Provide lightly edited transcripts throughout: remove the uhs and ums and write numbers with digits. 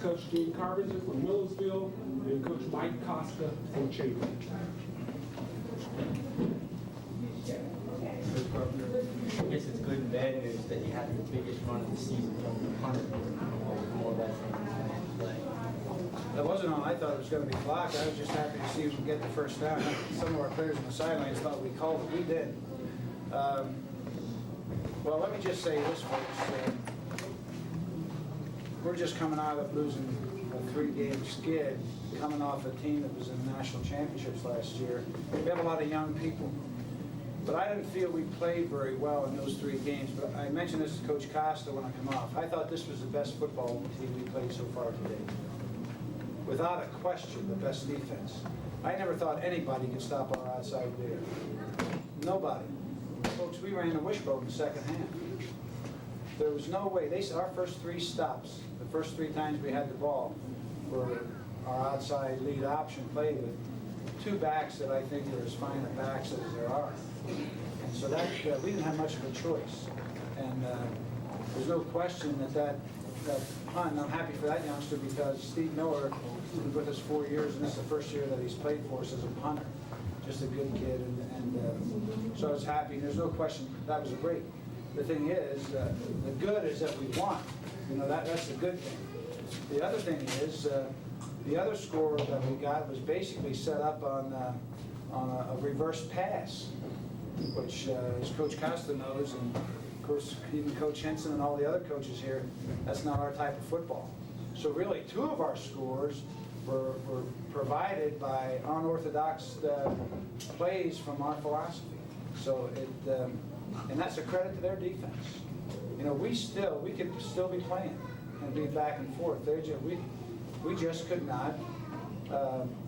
Coach Gene Carpenter from Millersville, and Coach Mike Costa from Cheyney. I guess it's good and bad news that you had the biggest run of the season from the punter. More or less play. That wasn't all I thought it was going to be blocked. I was just happy to see we get the first down. Some of our players on the sidelines thought we called it. We did. Well, let me just say this, folks. We're just coming out of losing a 3-game skid, coming off a team that was in the national championships last year. We have a lot of young people. But I didn't feel we played very well in those 3 games. But I mentioned this to Coach Costa when I come off. I thought this was the best football team we played so far today. Without a question, the best defense. I never thought anybody could stop our outside there. Nobody. Folks, we ran the wishbone in the second half. There was no way. Our first 3 stops, the first 3 times we had the ball, were our outside lead option played with 2 backs that I think are as fine a backs as there are. And so that we didn't have much of a choice. And there's no question that punt, I'm happy for that youngster because Steve Miller has been with us 4 years, and this is the first year that he's played for us as a punter. Just a good kid, and so I was happy. There's no question that was great. The thing is, the good is that we won. You know, that's the good thing. The other thing is, the other score that we got was basically set up on a reverse pass, which, as Coach Costa knows, and of course even Coach Henson and all the other coaches here, that's not our type of football. So really, 2 of our scores were provided by unorthodox plays from our philosophy. So and that's a credit to their defense. You know, we could still be playing and be back and forth. We just could not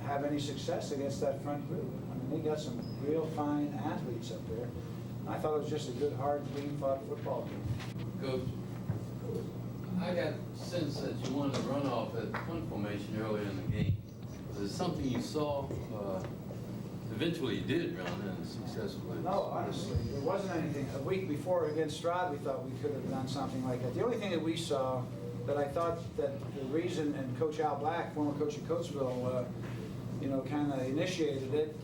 have any success against that front group. I mean, they got some real fine athletes up there. I thought it was just a good, hard, clean-fought football game. Coach, I got a sense that you wanted to run off at punt formation earlier in the game. Was it something you saw? Eventually you did run and successfully. No, honestly, there wasn't anything. A week before against Stroud, we thought we could have done something like that. The only thing that we saw that I thought that the reason, and Coach Al Black, former coach of Coatesville, kind of initiated it,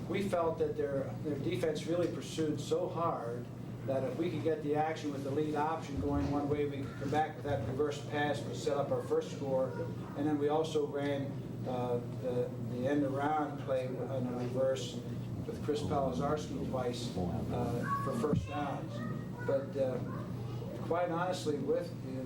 we felt that their defense really pursued so hard that if we could get the action with the lead option going one way, we could come back with that reverse pass to set up our first score. And then we also ran the end around play on a reverse with Chris Pelazarski twice for first downs. But quite honestly,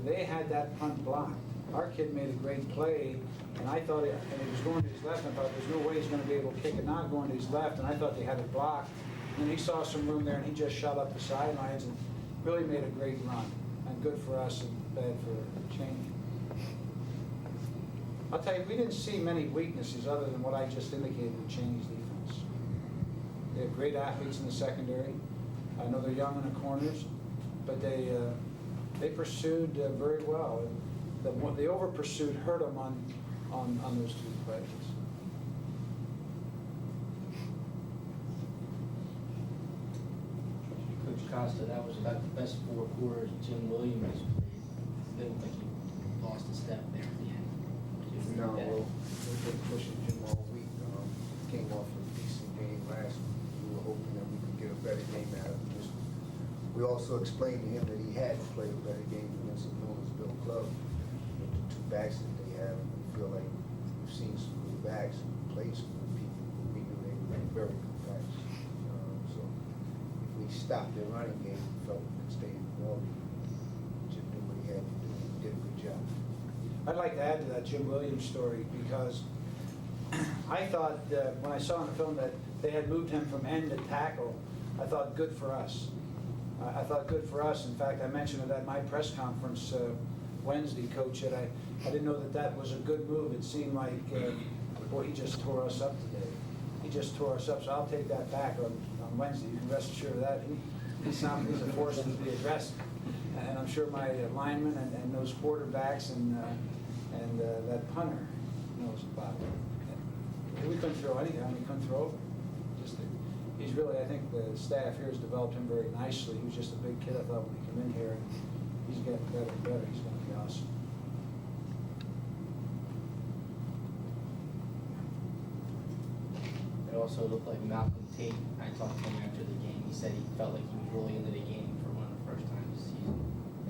they had that punt blocked. Our kid made a great play, and I thought, and he was going to his left, and I thought there's no way he's going to be able to kick it not going to his left, and I thought they had it blocked. And he saw some room there, and he just shot up the sidelines and really made a great run. And good for us and bad for Cheyney. I'll tell you, we didn't see many weaknesses other than what I just indicated with Cheyney's defense. They have great athletes in the secondary. I know they're young in the corners, but they pursued very well. The over pursuit hurt them on those 2 plays. Coach Costa, that was about the best 4 quarters Jim Williams played. Didn't think he lost a step there at the end. No, we've been pushing Jim all week. Came off a decent game last week. We were hoping that we could get a better game out of him this week. We also explained to him that he had to play a better game against the Millersville club with the 2 backs that they have. And we feel like we've seen some good backs and played some good people. We knew they were very good backs. So if we stopped their running game, we felt we could stay in the ball. Jim knew what he had to do. He did a good job. I'd like to add to that Jim Williams story because I thought when I saw in the film that they had moved him from end to tackle, I thought good for us. I thought good for us. In fact, I mentioned it at my press conference Wednesday, Coach, that I didn't know that was a good move. It seemed like, boy, he just tore us up today. He just tore us up, so I'll take that back on Wednesday. You can rest assured of that. He's a force to be addressed. And I'm sure my linemen and those quarterbacks and that punter knows about it. We couldn't throw anything. I mean, we couldn't throw over. He's really, I think the staff here has developed him very nicely. He was just a big kid, I thought, when he came in here. And he's getting better and better. He's going to be awesome. also looked like Malcolm Tate. I talked to him after the game. He said he felt like he was really into the game for one of the first times this season.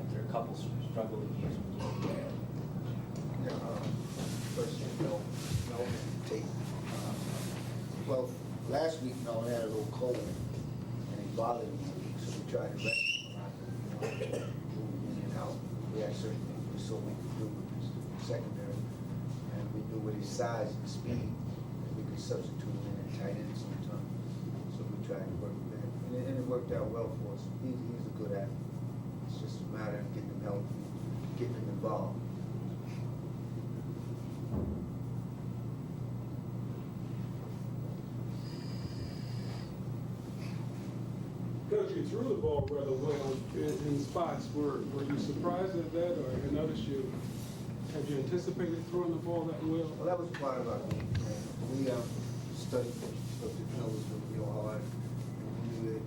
After a couple struggling games. Yeah, first, Melvin Tate. Well, last week, Melvin had a little cold, and he bothered him, so we tried to rest him around, move in and out. We had certain things we saw we could do with his secondary, and we knew with his size and speed, that we could substitute him in at tight end sometimes. So we tried to work with that, and it worked out well for us. He's a good athlete. It's just a matter of getting him healthy, getting him involved. Coach, you threw the ball rather well in spots. Were you surprised at that, or you noticed had you anticipated throwing the ball that well? Well, that was part of our game plan. We studied the Millersville real hard. And we knew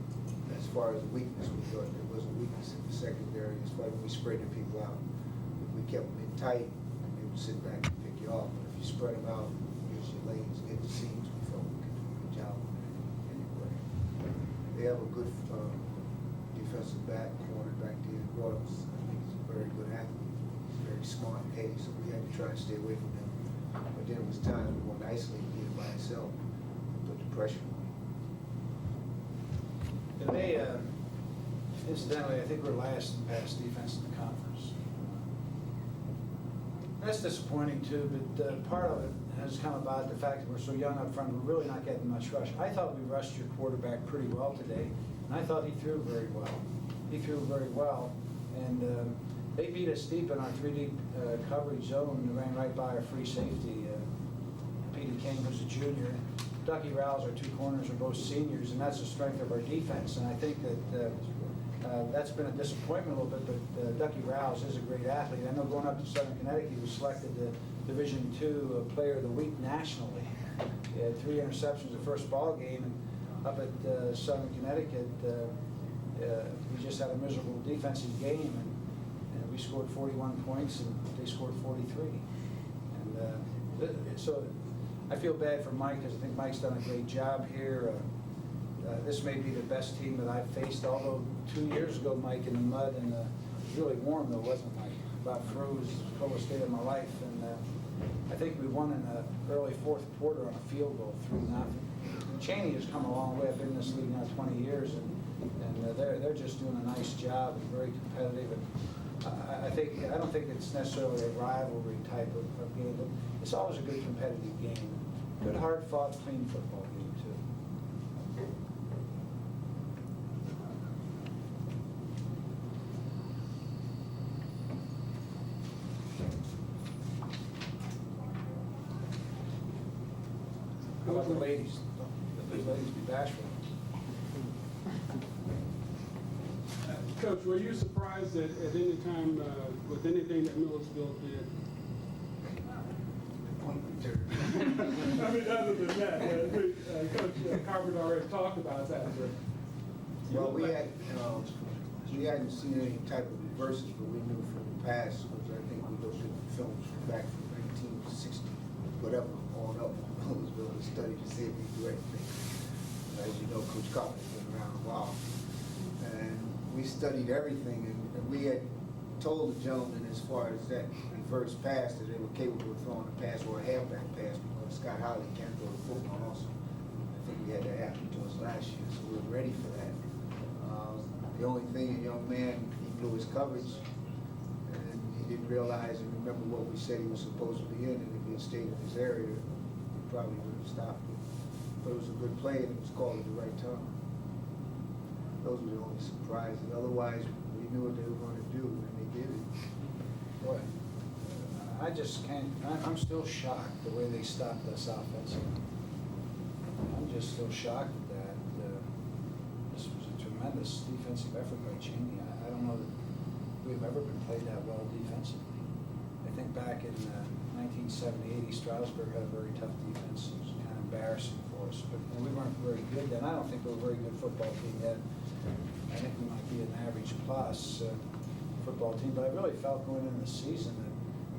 that as far as weakness, we thought there was a weakness in the secondary as far as we spread the people out. If we kept them in tight, they would sit back and pick you off. But if you spread them out, use your lanes, get the seams, we felt we could do a good job anyway. They have a good defensive back, cornerback, David Royals. I think he's a very good athlete, very smart and heady, so we had to try and stay away from him. But then it was times we wanted to isolate him by himself and put the pressure on him. And they, incidentally, I think we're last in pass defense in the conference. That's disappointing too, but part of it has come about the fact that we're so young up front, we're really not getting much rush. I thought we rushed your quarterback pretty well today, and I thought he threw very well. He threw very well, and they beat us deep in our 3 deep coverage zone and ran right by our free safety. Petey King, who's a junior, Ducky Rouse, our 2 corners, are both seniors, and that's the strength of our defense. And I think that that's been a disappointment a little bit, but Ducky Rouse is a great athlete. I know going up to Southern Connecticut, he was selected the Division II Player of the Week nationally. He had 3 interceptions the first ball game, and up at Southern Connecticut, we just had a miserable defensive game, and we scored 41 points, and they scored 43. And so I feel bad for Mike, because I think Mike's done a great job here. This may be the best team that I've faced, although 2 years ago, Mike, in the mud, and it was really warm though, wasn't it, Mike? About froze, the coldest day of my life, and I think we won in the early 4th quarter on a field goal, 3-0. Cheyney has come a long way. I've been in this league now 20 years, and they're just doing a nice job and very competitive. And I don't think it's necessarily a rivalry type of game, but it's always a good competitive game. Good, hard-fought, clean football game too. How about the ladies? Don't these ladies be bashful? Coach, were you surprised at any time with anything that Millersville did? I mean, other than that, Coach Carpenter already talked about that. Well, we hadn't seen any type of reverses, but we knew from the past, because I think we looked at the films back from 1960, whatever, on up in Millersville, and studied to see if we do anything. As you know, Coach Carpenter's been around a while. And we studied everything, and we had told the gentleman as far as that reverse pass that they were capable of throwing a pass or a halfback pass, because Scott Howley can't throw the football also. I think we had that happen to us last year, so we were ready for that. The only thing, a young man, he blew his coverage, and he didn't realize and remember what we said he was supposed to be in, and if he had stayed in his area, he probably would have stopped it. But it was a good play, and it was called at the right time. Those were the only surprises. Otherwise, we knew what they were going to do, and they did it. Boy, I just can't, I'm still shocked the way they stopped us offensively. I'm just still shocked at that. This was a tremendous defensive effort by Cheyney. I don't know that we've ever been played that well defensively. I think back in 1970, Stroudsburg had a very tough defense. It was kind of embarrassing for us, but we weren't very good then. I don't think we were a very good football team yet. I think we might be an average plus football team, but I really felt going into the season that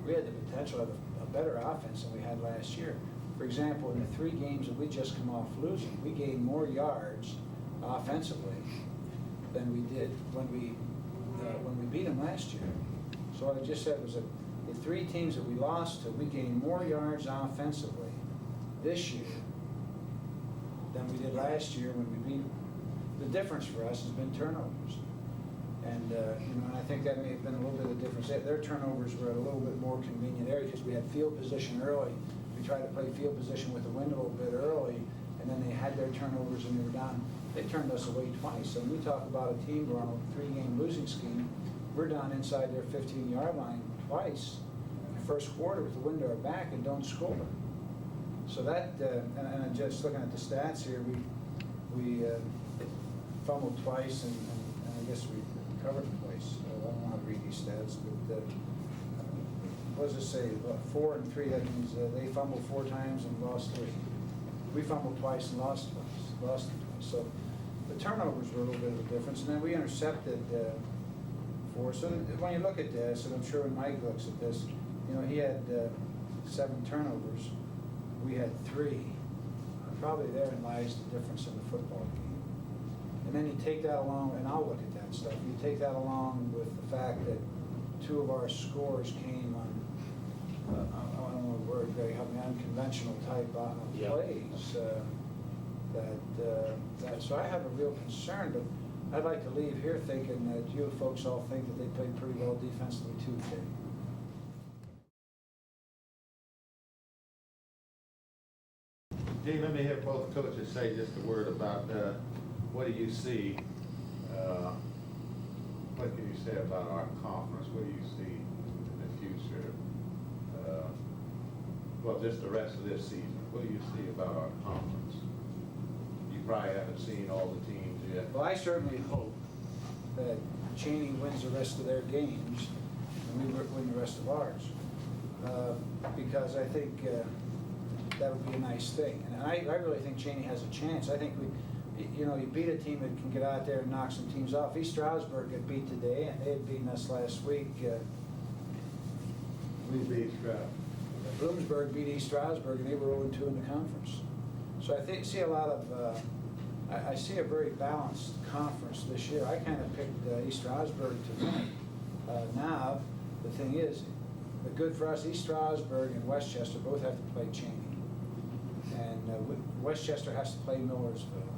we had the potential to have a better offense than we had last year. For example, in the 3 games that we just come off losing, we gained more yards offensively than we did when we beat them last year. So what I just said was that the 3 teams that we lost to, we gained more yards offensively this year than we did last year when we beat them. The difference for us has been turnovers. And, and I think that may have been a little bit of the difference. Their turnovers were at a little bit more convenient area because we had field position early. We tried to play field position with the wind a little bit early, and then they had their turnovers and they were down. They turned us away twice. And we talk about a team going on a 3-game losing scheme. We're down inside their 15-yard line twice in the first quarter with the wind to our back and don't score. So that, and just looking at the stats here, we fumbled twice and I guess we covered twice. I don't know how to read these stats, but what does it say? 4 and 3, that means they fumbled 4 times and lost 3. We fumbled twice and lost twice. So the turnovers were a little bit of a difference, and then we intercepted 4. So when you look at this, and I'm sure when Mike looks at this, he had 7 turnovers. We had 3. Probably therein lies the difference in the football game. And then you take that along, and I'll look at that stuff. You take that along with the fact that 2 of our scores came on, I don't know the word, very help me, unconventional type plays. So I have a real concern, but I'd like to leave here thinking that you folks all think that they played pretty well defensively too today. Dean, let me hear both coaches say just a word about what do you see, what can you say about our conference? What do you see in the future? Well, just the rest of this season. What do you see about our conference? You probably haven't seen all the teams yet. Well, I certainly hope that Cheyney wins the rest of their games and we win the rest of ours. Because I think that would be a nice thing. And I really think Cheyney has a chance. I think you beat a team that can get out there and knock some teams off. East Stroudsburg got beat today, and they had beaten us last week. We beat Stroud. Bloomsburg beat East Stroudsburg, and they were 0-2 in the conference. So I see a lot of, I see a very balanced conference this year. I kind of picked East Stroudsburg to win. Now, the thing is, the good for us, East Stroudsburg and Westchester both have to play Cheyney. And Westchester has to play Millersville.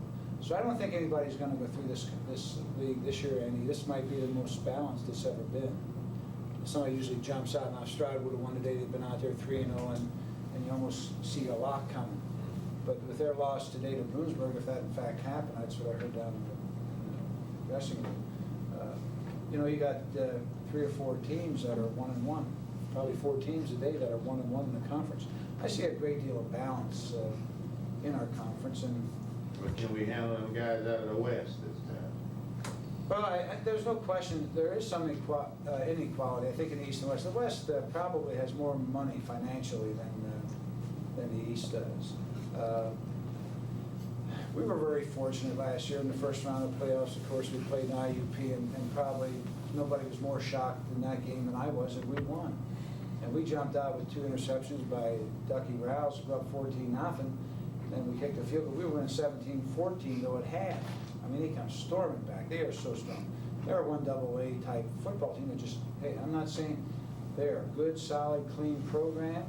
So I don't think anybody's going to go through this league this year, Andy. This might be the most balanced it's ever been. Somebody usually jumps out, now Stroud would have won today. They've been out there 3-0, and you almost see a lock coming. But with their loss today to Bloomsburg, if that in fact happened, that's what I heard down in the dressing room. You got 3 or 4 teams that are 1-1. Probably 4 teams today that are 1-1 in the conference. I see a great deal of balance in our conference, and But can we handle them guys out of the West this time? well, there's no question there is some inequality. I think in the East and West. The West probably has more money financially than the East does. We were very fortunate last year in the first round of playoffs. Of course, we played IUP, and probably nobody was more shocked in that game than I was that we won. And we jumped out with 2 interceptions by Ducky Rouse, up 14-0. Then we kicked the field goal. We were in 17-14 though at half. I mean, they come storming back. They are so strong. They're a 1AA type football team that just, hey, I'm not saying they're a good, solid, clean program.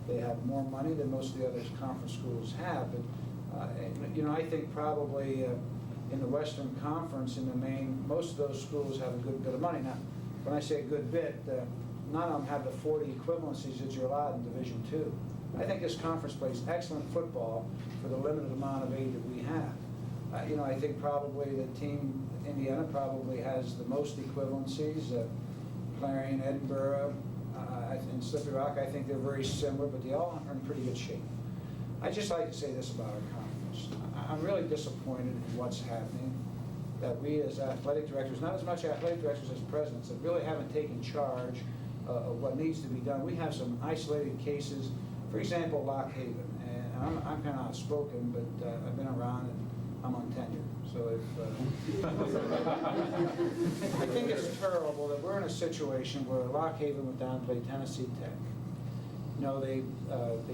They have more money than most of the other conference schools have. But, I think probably in the Western Conference, in the main, most of those schools have a good bit of money. Now, when I say a good bit, none of them have the 40 equivalencies that you're allowed in Division II. I think this conference plays excellent football for the limited amount of aid that we have. I think probably the team, Indiana probably has the most equivalencies. Clarion, Edinburgh, and Slippery Rock, I think they're very similar, but they all are in pretty good shape. I'd just like to say this about our conference. I'm really disappointed in what's happening, that we as athletic directors, not as much athletic directors as presidents, that really haven't taken charge of what needs to be done. We have some isolated cases. For example, Lock Haven, and I'm kind of outspoken, but I've been around and I'm on tenure. So if I think it's terrible that we're in a situation where Lock Haven went down and played Tennessee Tech. No, they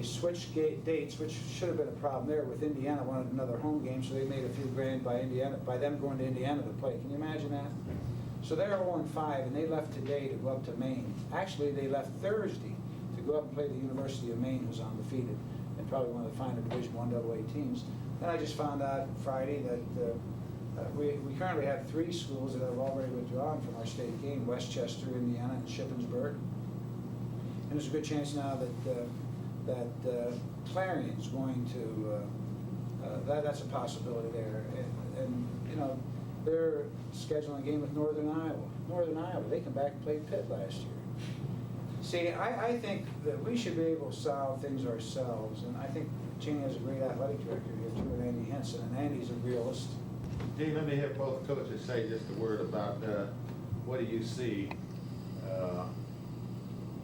switched dates, which should have been a problem there with Indiana wanted another home game, so they made a few grand by them going to Indiana to play. Can you imagine that? So they're 0-5, and they left today to go up to Maine. Actually, they left Thursday to go up and play the University of Maine, who's undefeated, and probably one of the finer Division I AA teams. Then I just found out Friday that we currently have 3 schools that have already withdrawn from our state game: Westchester, Indiana, and Shippensburg. And there's a good chance now that Clarion's going to, that's a possibility there. And you know, they're scheduling a game with Northern Iowa. Northern Iowa, they come back and played Pitt last year. See, I think that we should be able to solve things ourselves, and I think Cheyney has a great athletic director here too, and Andy Henson, and Andy's a realist. Dean, let me hear both coaches say just a word about what do you see,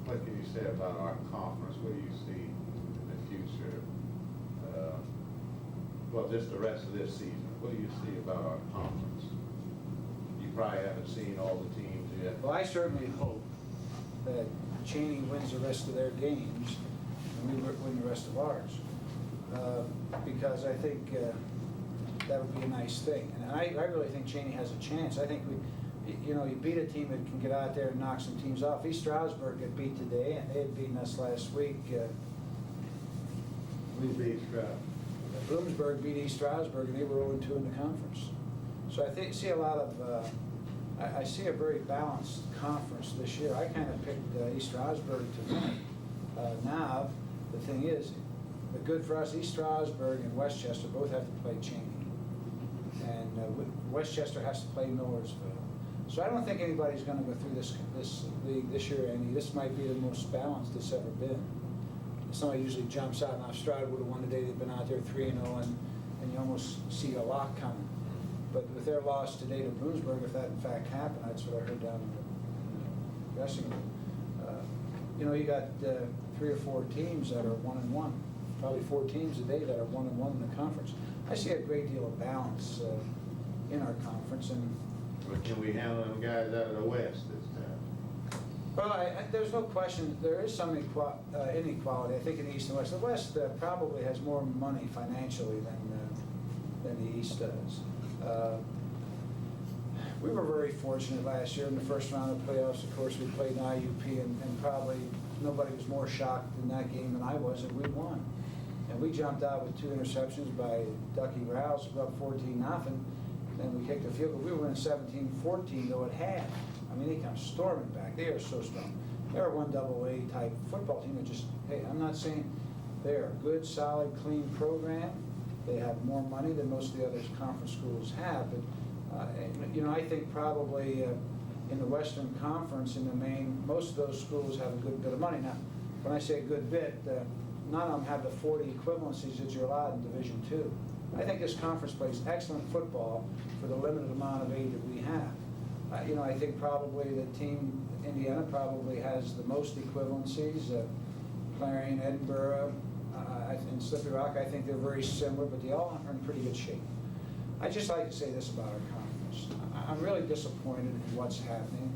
what can you say about our conference? What do you see in the future? Well, just the rest of this season. What do you see about our conference? You probably haven't seen all the teams yet. Well, I certainly hope that Cheyney wins the rest of their games, and we win the rest of ours. Because I think that would be a nice thing. And I really think Cheyney has a chance. I think you beat a team that can get out there and knock some teams off. East Stroudsburg got beat today, and they had beaten us last week. Who beat Stroud? Bloomsburg beat East Stroudsburg, and they were 0-2 in the conference. So I see a lot of, I see a very balanced conference this year. I kind of picked East Stroudsburg to win. Now, the thing is, the good for us, East Stroudsburg and Westchester both have to play Cheyney. And Westchester has to play Millersville. So I don't think anybody's going to go through this league this year, Andy. This might be the most balanced it's ever been. Somebody usually jumps out, and Stroud would have won today. They've been out there 3-0, and you almost see a lock coming. But with their loss today to Bloomsburg, if that in fact happened, that's what I heard down in the dressing room. You got 3 or 4 teams that are 1-1. Probably 4 teams today that are 1-1 in the conference. I see a great deal of balance in our conference, and But can we handle them guys out of the West this time? well, there's no question there is some inequality. I think in the East and West. The West probably has more money financially than the East does. We were very fortunate last year in the first round of playoffs. Of course, we played IUP, and probably nobody was more shocked in that game than I was that we won. And we jumped out with 2 interceptions by Ducky Rouse, we were up 14-0. Then we kicked a field goal. We were winning 17-14 though at half. I mean, they come storming back. They are so strong. They're a 1AA type football team that just, hey, I'm not saying they're a good, solid, clean program. They have more money than most of the other conference schools have. But, I think probably in the Western Conference in the main, most of those schools have a good bit of money. Now, when I say a good bit, none of them have the 40 equivalencies that you're allowed in Division II. I think this conference plays excellent football for the limited amount of aid that we have. I think probably the team, Indiana, probably has the most equivalencies. Clarion, Edinburgh, and Slippery Rock, I think they're very similar, but they all are in pretty good shape. I'd just like to say this about our conference. I'm really disappointed in what's happening,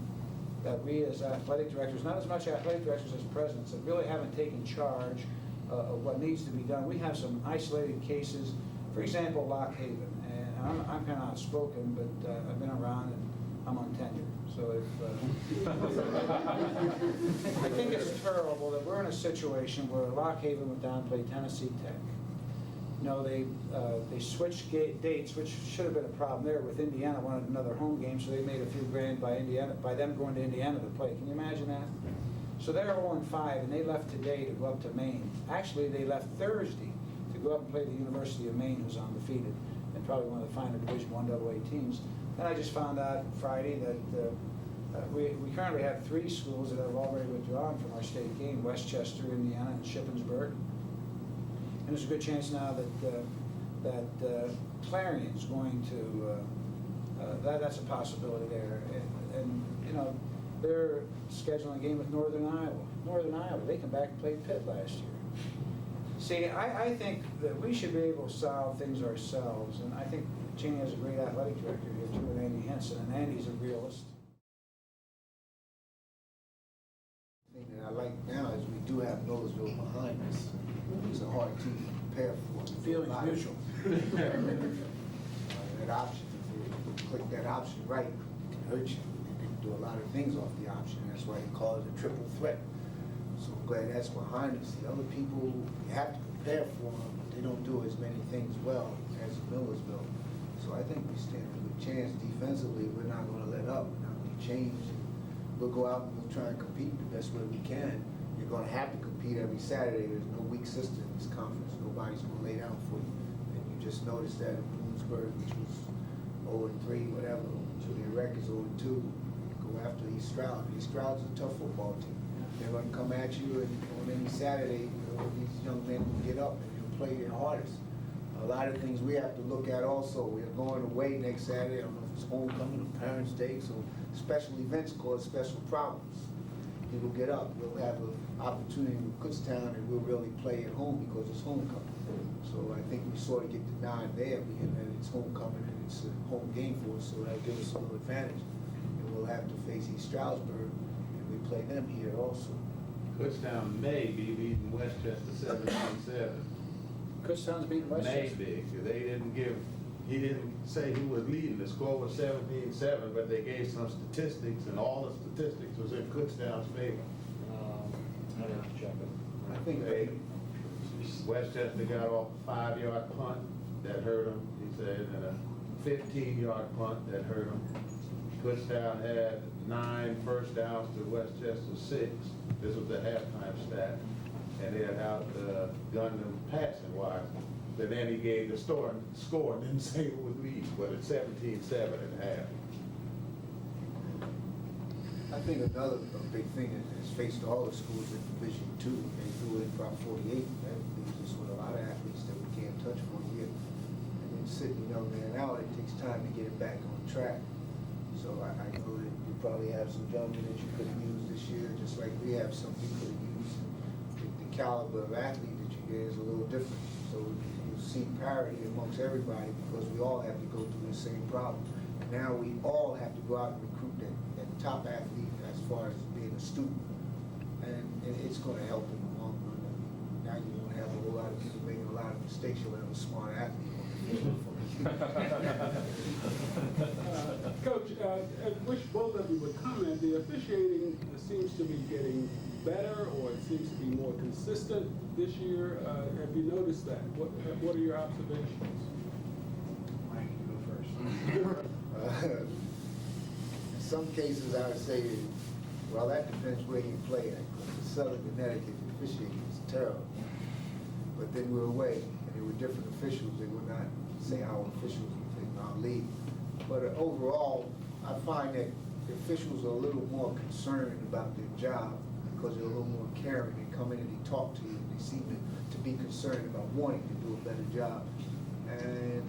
that we as athletic directors, not as much athletic directors as presidents, that really haven't taken charge of what needs to be done. We have some isolated cases. For example, Lock Haven, and I'm kind of outspoken, but I've been around and I'm on tenure. So if I think it's terrible that we're in a situation where Lock Haven went down and played Tennessee Tech. They switched dates, which should have been a problem there with Indiana wanted another home game, so they made a few grand by them going to Indiana to play. Can you imagine that? So they're 0-5, and they left today to go up to Maine. Actually, they left Thursday to go up and play the University of Maine, who's undefeated, and probably one of the finer Division I AA teams. Then I just found out Friday that we currently have 3 schools that have already withdrawn from our state game: Westchester, Indiana, and Shippensburg. And there's a good chance now that Clarion's going to, that's a possibility there. And they're scheduling a game with Northern Iowa. Northern Iowa, they come back and played Pitt last year. See, I think that we should be able to solve things ourselves, and I think Cheyney has a great athletic director here too, with Andy Henson, and Andy's a realist. The thing that I like now is we do have Millersville behind us. It's a hard team to prepare for. Feelings mutual. That option, if you click that option right, it can hurt you. You can do a lot of things off the option. That's why they call it a triple threat. So I'm glad that's behind us. The other people, you have to prepare for them, but they don't do as many things well as Millersville. So I think we stand a good chance defensively. We're not going to let up. We're not going to change. We'll go out and we'll try and compete the best way we can. You're going to have to compete every Saturday. There's no weak sister in this conference. Nobody's going to lay down for you. And you just noticed that in Bloomsburg, which was 0-3, whatever, so their record's 0-2. Go after East Stroud. East Stroud's a tough football team. They're going to come at you, and on any Saturday, these young men will get up and they'll play their hardest. A lot of things we have to look at also. We're going away next Saturday. I don't know if it's homecoming or Parents' Day, so special events cause special problems. People get up. We'll have an opportunity with Kutztown, and we'll really play at home because it's homecoming. So I think we sort of get the nod there, being that it's homecoming and it's a home game for us, so that'll give us a little advantage. And we'll have to face East Stroudsburg, and we play them here also. Kutztown may be beating Westchester 17-7. Kutztown's beating Westchester. Maybe, 'cause they didn't give, he didn't say who was leading. The score was 17-7, but they gave some statistics, and all the statistics was in Kutztown's favor. I didn't have to check it. I think They- Westchester got off a 5-yard punt that hurt them, he said, and a 15-yard punt that hurt them. Kutztown had 9 first downs to Westchester 6. This was the halftime stat. And they had outgunned them passing wise. But then he gave the score and didn't say who was leading, but it's 17-7 at half. I think another big thing is faced all the schools in Division II. They do it in Prop 48. That leaves us with a lot of athletes that we can't touch for a year. And then sitting a young man out, it takes time to get it back on track. So I know that you probably have some gentlemen that you could have used this year, just like we have some you could have used. The caliber of athlete that you get is a little different. So you see parity amongst everybody because we all have to go through the same problem. Now we all have to go out and recruit that top athlete as far as being a student. And it's going to help in the long run. I mean, now you won't have a whole lot of people making a lot of mistakes. You'll have a smart athlete on the field for you. Coach, I wish both of you would comment. The officiating seems to be getting better, or it seems to be more consistent this year. Have you noticed that? What are your observations? Mike, you go first. In some cases, I would say, well, that depends where you play at. Because in Southern Connecticut, the officiating is terrible. But then we're away, and there were different officials. They would not say our officials in our league. But overall, I find that the officials are a little more concerned about their job because they're a little more caring. They come in and they talk to you, and they seem to be concerned about wanting to do a better job. And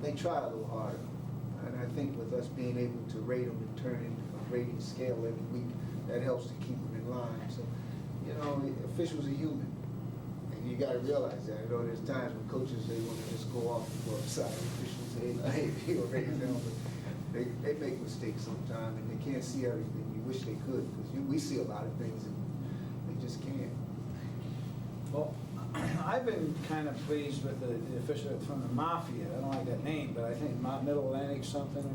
they try a little harder. And I think with us being able to rate them and turn into a rating scale every week, that helps to keep them in line. So, you know, officials are human. And you got to realize that. You know, there's times when coaches, they want to just go off and go upside. Officials say, hey, you're rating them. But they make mistakes sometimes, and they can't see everything. You wish they could, because we see a lot of things, and they just can't. Well, I've been kind of pleased with the official from the Mafia. I don't like that name, but I think Middle Atlantic something.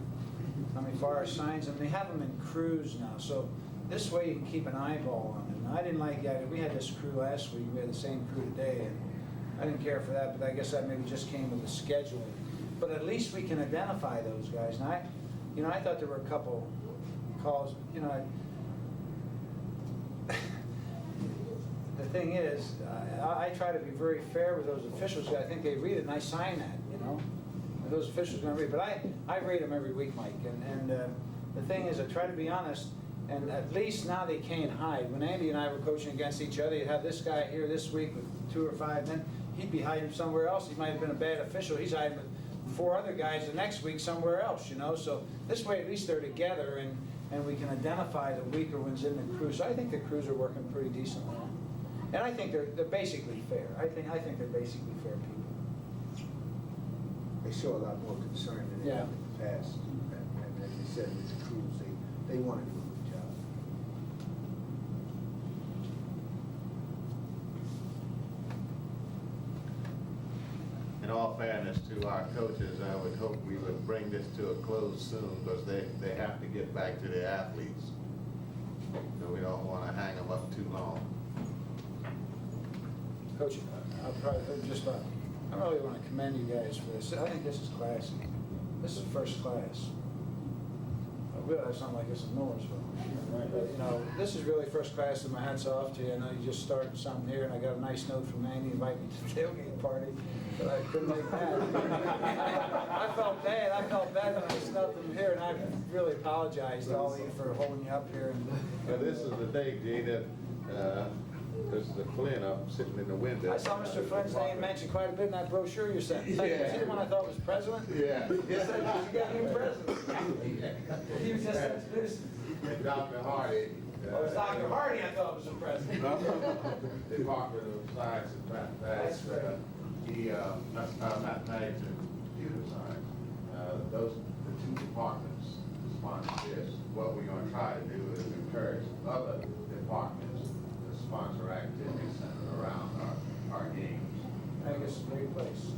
I mean, far as signs, and they have them in crews now. So this way you can keep an eyeball on them. I didn't like that. We had this crew last week. We had the same crew today, and I didn't care for that. But I guess that maybe just came with the scheduling. But at least we can identify those guys. And I thought there were a couple calls. The thing is, I try to be very fair with those officials. I think they read it, and I sign that, And those officials are going to read. But I rate them every week, Mike. And the thing is, I try to be honest, and at least now they can't hide. When Andy and I were coaching against each other, you'd have this guy here this week with 2 or 5 men. He'd be hiding somewhere else. He might have been a bad official. He's hiding with 4 other guys the next week somewhere else, So this way, at least they're together, and we can identify the weaker ones in the crew. So I think the crews are working pretty decently. And I think they're basically fair. I think they're basically fair people. They show a lot more concern than they have in the past. And as you said, with the crews, they want to do a good job. fairness to our coaches, I would hope we would bring this to a close soon, because they have to get back to their athletes. So we don't want to hang them up too long. Coach, I'll probably, I really want to commend you guys for this. I think this is classy. This is first class. I realize it's not like this in Millersville. But, you know, this is really first class, and my hat's off to you. I know you just started something here, and I got a nice note from Andy inviting me to the tailgate party, but I couldn't make that. I felt bad when I smelled them here, and I really apologize to all of you for holding you up here. Well, this is the day, Gene, that, this is a Flynn up sitting in the window. I saw Mr. Flynn's name mentioned quite a bit in that brochure you sent. Was he the one I thought was president? Yeah. Yes, I did. You got a new president. He was just introduced. And Dr. Hardy. Oh, it was Dr. Hardy I thought was the president. Department of Science and Mathematics. He, mathematics and computer science. Those, the two departments sponsor this. What we're gonna try to do is encourage other departments to sponsor activities centered around our games. I think it's a great place.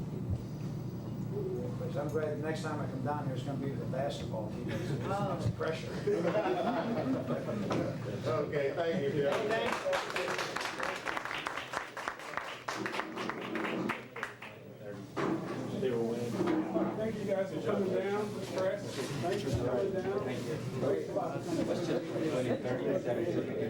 Great place. I'm glad next time I come down here, it's gonna be the basketball team. It's much pressure. Okay, thank you, Bill. Thank you guys for coming down, Mr. Press. Thank you for coming down. Thank you. Let's just put it in 30 seconds.